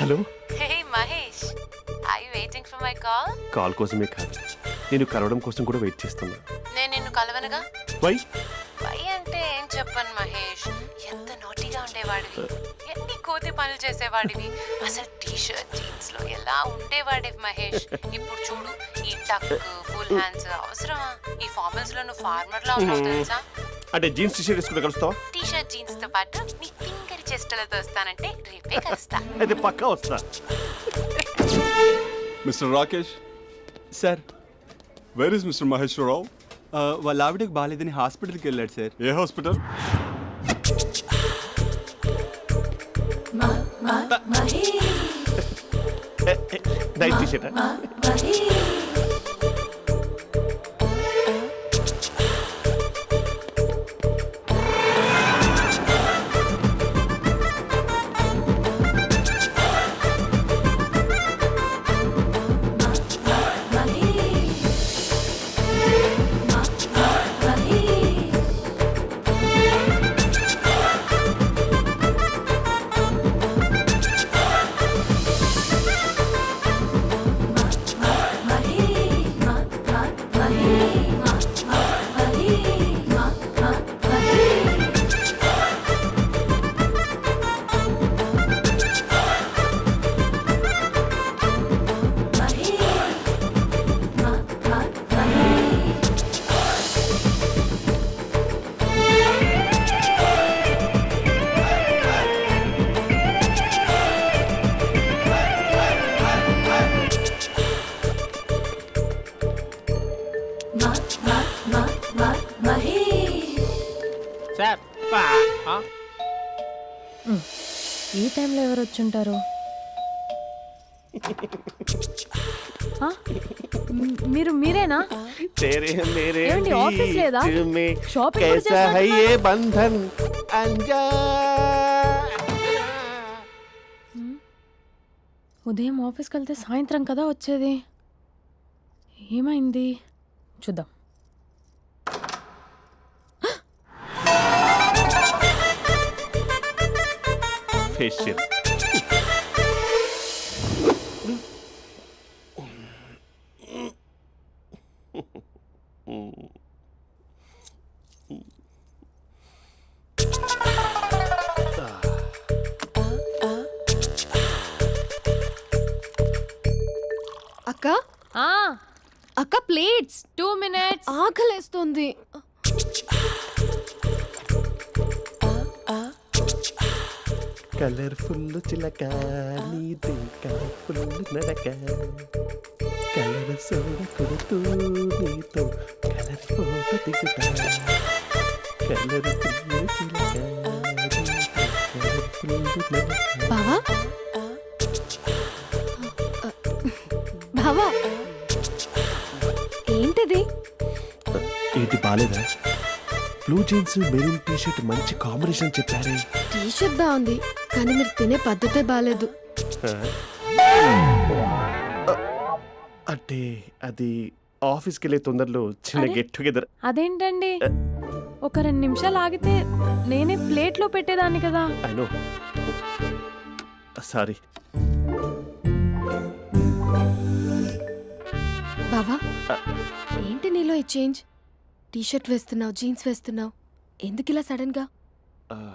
Hello. Hey Mahesh, are you waiting for my call? Call కోసమే కాదు, నేను కలవడం కోసం కూడా వెయిట్ చేస్తున్నా. నేను నిన్ను కలవనుగా. వై? వై అంటే ఏం చెప్పను మహేష్, ఎంత నోటీగా ఉండేవాడివి, ఎన్ని కోతి పనులు చేసేవాడివి, అసలు టీ షర్ట్ జీన్స్ లో ఎలా ఉండేవాడివి మహేష్. ఇప్పుడు చూడు, ఈ టక్ ఫుల్ హ్యాండ్స్ అవసరమా? ఈ ఫార్మల్స్ లో నువ్వు ఫార్మర్ లా ఉన్నావు తెలుసా? అంటే జీన్స్ టీ షర్ట్ వేసుకుంటే కలుస్తావా? టీ షర్ట్ జీన్స్ తో పాటు నీ ఫింగర్ చెస్టలతో వస్తానంటే రేపే కలుస్తా. అయితే పక్కా వస్తా. Mister Rakesh, sir where is mister Maheshwararao? వాళ్ళ ఆవిడకి బాగాలేదని హాస్పిటల్కి వెళ్ళాడు సార్. ఏ హాస్పిటల్? Night T shirt. ఈ టైంలో ఎవరు వచ్చుంటారు? మీరేనా? ఏమండి, ఆఫీస్ లేదా? షాపింగ్ కూడా చేస్తున్నారు? ఉదయం ఆఫీస్కి వెళ్తే సాయంత్రం కదా వచ్చేది, ఏమైంది చూద్దాం. ఫేషియల్. అక్క అక్క ప్లేట్స్. 2 minutes. ఆకలేస్తుంది. కలర్ఫుల్ చిలక నీదే కలర్ఫుల్ నడక, కలర్ సోడ కొడుతూ నీతో కలర్ ఫోటో దిగుతా, కలర్ఫుల్ చిలక బావా బావా ఏంటిది? ఏంటి బాలేదా? Blue jeans maroon T shirt మంచి కాంబినేషన్ చెప్పారే. టీ షర్ట్ బాగుంది కానీ మీరు తినే పద్ధతే బాలేదు. అంటే అది ఆఫీస్కి వెళ్ళే తొందరలో చిన్న గెట్ టుగెదర్. అదేంటండి, ఒక 2 నిమిషాలు ఆగితే నేనే ప్లేట్లో పెట్టేదాన్ని కదా. I know, sorry. బావా ఏంటి నీలో ఈ చేంజ్? టీ షర్ట్ వేస్తున్నావు, జీన్స్ వేస్తున్నావు, ఎందుకు ఇలా సడన్ గా?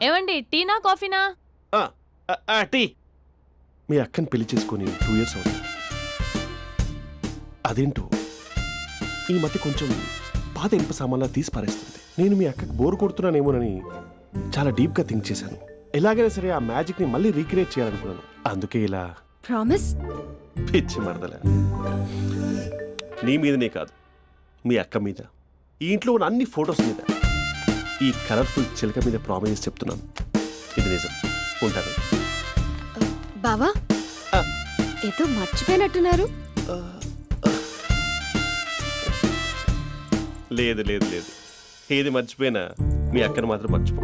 ఏమండి, టీనా కాఫీనా? టీ. మీ అక్కని పెళ్లి చేసుకొని 2 years అవుతుంది. అదేంటో ఈ మధ్య కొంచెం పాత ఇనుప సామాన్లా తీసి పారేస్తుంది. నేను మీ అక్కకి బోర్ కొడుతున్నానేమోనని చాలా డీప్గా థింక్ చేశాను. ఎలాగైనా సరే ఆ మ్యాజిక్ని మళ్ళీ రీక్రియేట్ చేయాలనుకున్నాను. అందుకే ఇలా. ప్రామిస్? పిచ్చి మరదల, నీ మీదనే కాదు, మీ అక్క మీద, ఈ ఇంట్లో ఉన్న అన్ని ఫొటోస్ మీద, ఈ కలర్ఫుల్ చిలక మీద ప్రామిస్ చెప్తున్నాను. ఇది నిజం. ఉంటాను. బావా ఏదో మర్చిపోయినట్టున్నారు. లేదు లేదు లేదు, ఏది మర్చిపోయినా మీ అక్కను మాత్రం మర్చిపో.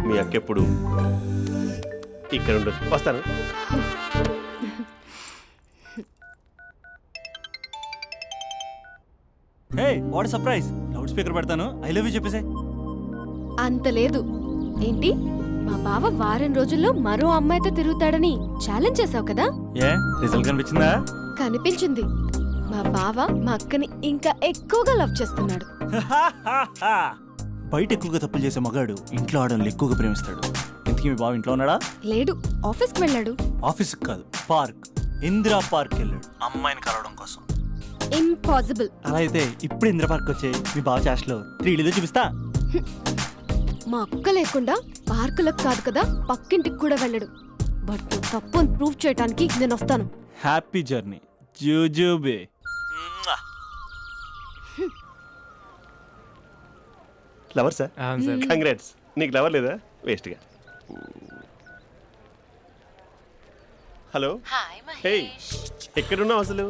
మీ అక్క ఎప్పుడు ఇక్కడ ఉండదు, వస్తాను. Hey what surprise, loud speaker పెడతాను, ఐ లవ్ యూ చెప్పేసే. అంత లేదు. ఏంటి, మా బావ వారం రోజుల్లో మరో అమ్మాయితో తిరుగుతాడని ఛాలెంజ్ చేసావు కదా? ఏ రిజల్ట్ కనిపించిందా? కనిపించింది. మా బావ మా అక్కని ఇంకా ఎక్కువగా లవ్ చేస్తున్నాడు. బయట ఎక్కువగా తప్పులు చేసే మగాడు ఇంట్లో ఆడవాళ్ళు ఎక్కువగా ప్రేమిస్తాడు. ఇంతకీ మీ బావ ఇంట్లో ఉన్నాడా? లేడు, ఆఫీస్కి వెళ్ళాడు. ఆఫీస్కి కాదు, పార్క్, ఇందిరా పార్క్ వెళ్ళాడు అమ్మాయిని కలవడం కోసం. ఇంపాసిబుల్. అలా అయితే ఇప్పుడు ఇందిరా పార్క్ వచ్చే మీ బావ చాష్లో 3Dలో చూపిస్తా. మా అక్క లేకుండా పార్కులకు కాదు కదా పక్కింటికి కూడా వెళ్ళడు. బట్ నువ్వు తప్పు అని ప్రూవ్ చేయడానికి నేను వస్తాను. హ్యాపీ జర్నీ జూజూబే. Lover sir, congrats. నీకు లవర్ లేదా? వేస్ట్గా. Hello, hi hey, Mahesh. ఎక్కడున్నావు అసలు?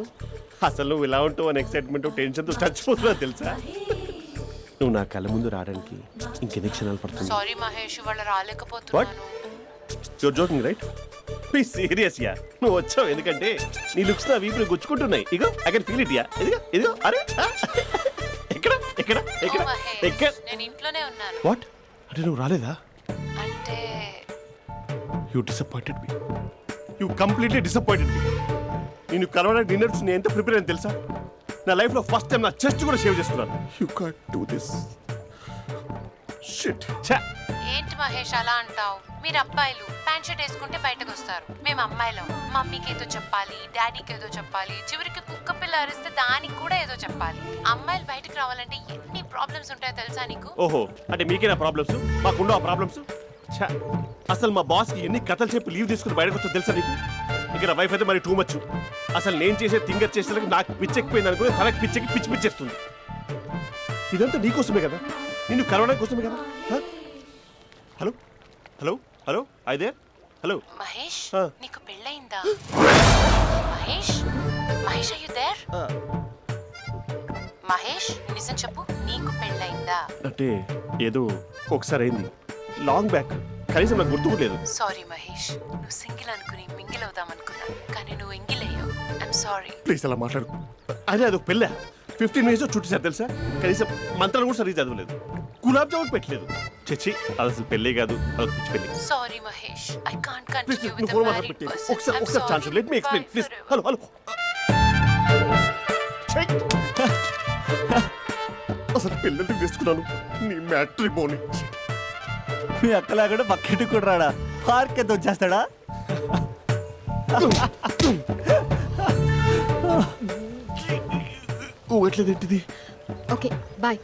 అసలు నువ్వు ఇలా ఉంటావు అని ఎక్సైట్మెంట్ టెన్షన్తో చచ్చిపోతున్నావు తెలుసా? నువ్వు నా కళ్ళ ముందు రావడానికి ఇంకెన్ని క్షణాలు పడుతుంది? సారీ మహేష్, ఇవాళ రాలేకపోతున్నాను. Your joking right? Please serious ya. నువ్వు వచ్చావు ఎందుకంటే నీ లుక్స్ నా వీపులు గుచ్చుకుంటున్నాయి. ఇగో I can feel it ya. ఇదిగో ఇదిగో. అరే ఎక్కడ ఎక్కడ ఎక్కడ ఓ మహేష్, ఎక్కడ? నేను ఇంట్లోనే ఉన్నాను. వాట్ అంటే నువ్వు రాలేదా? అంటే you disappointed me. You completely disappointed me. నేను కలవడానికి డిన్నర్స్ నేను ఎంత ప్రిపేర్ అని తెలుసా? నా లైఫ్లో ఫస్ట్ టైం నా చెస్ట్ కూడా సేవ్ చేస్తున్నాను. You can't do this shit. ఛా, ఏంటి మహేష్ అలా అంటావు? మీరు అబ్బాయిలు ప్యాంట్ షర్ట్ వేసుకుంటే బయటకు వస్తారు. మేము అమ్మాయిలం మమ్మీకి ఏదో చెప్పాలి, డాడీకి ఏదో చెప్పాలి, చివరికి కుక్క పిల్ల అరిస్తే దానికి కూడా ఏదో చెప్పాలి. అమ్మాయిలు బయటకు రావాలంటే ఎన్ని ప్రాబ్లమ్స్ ఉంటాయో తెలుసా నీకు? ఓహో, అంటే మీకేనా ప్రాబ్లమ్స్? మాకుండా ఆ ప్రాబ్లమ్స్? ఛా, అసలు మా బాస్కి ఎన్ని కథలు చెప్పి లీవ్ తీసుకుని బయటకు వచ్చా తెలుసా నీకు? ఇక్కడ వైఫ్ అయితే మరి టూ మచ్. అసలు నేను చేసే థింగర్ చేసేందుకు నాకు పిచ్చెక్కిపోయింది అనుకుని తనకు పిచ్చెక్కి పిచ్చి పిచ్చేస్తుంది. ఇదంతా నీకోసమే కదా, నిన్ను కలవడానికి కోసమే కదా. హ? హలో హలో హలో అయితే హలో మహేష్, ఆ. నీకు పెళ్ళయిందా? Mahesh, Mahesh are you there? Mahesh, నిజం చెప్పు, నీకు పెళ్ళయిందా? అంటే ఏదో ఒకసారి అయింది, లాంగ్ బ్యాక్, కనీసం నాకు గుర్తు కూడా లేదు. సారీ మహేష్, నువ్వు సింగిల్ అనుకుని మింగిల్ అవుదాం అనుకున్నా, కానీ నువ్వు ఎంగిల్ అయ్యావు. I'm sorry. ప్లీజ్ అలా మాట్లాడు. అదే అది పెళ్ళా 15 మినిట్స్ చుట్టేసారు తెలుసా? కనీసం మంత్రాలు కూడా సరిగ్గా చదవలేదు, గులాబ్ జామున్ పెట్టలేదు. చచ్చి, అది అసలు పెళ్ళే కాదు, అది పిచ్చి పెళ్ళి. Sorry Mahesh, I can't please continue నువ్వు విత్ ఫోన్ ద మాట్లాడి మ్యారీడ్ పెట్టి పర్సన్. ఒకసారి ఒకసారి chance let me explain please. Hello hello. అసలు పిల్లల్ని తీసుకున్నాను నీ మ్యాట్రిమోని. మీ అక్కలాగా పక్కింటికి కూడా రాడా? పార్క్ ఎంత వచ్చేస్తాడా? ఊగట్లేదేంటిది? Okay bye.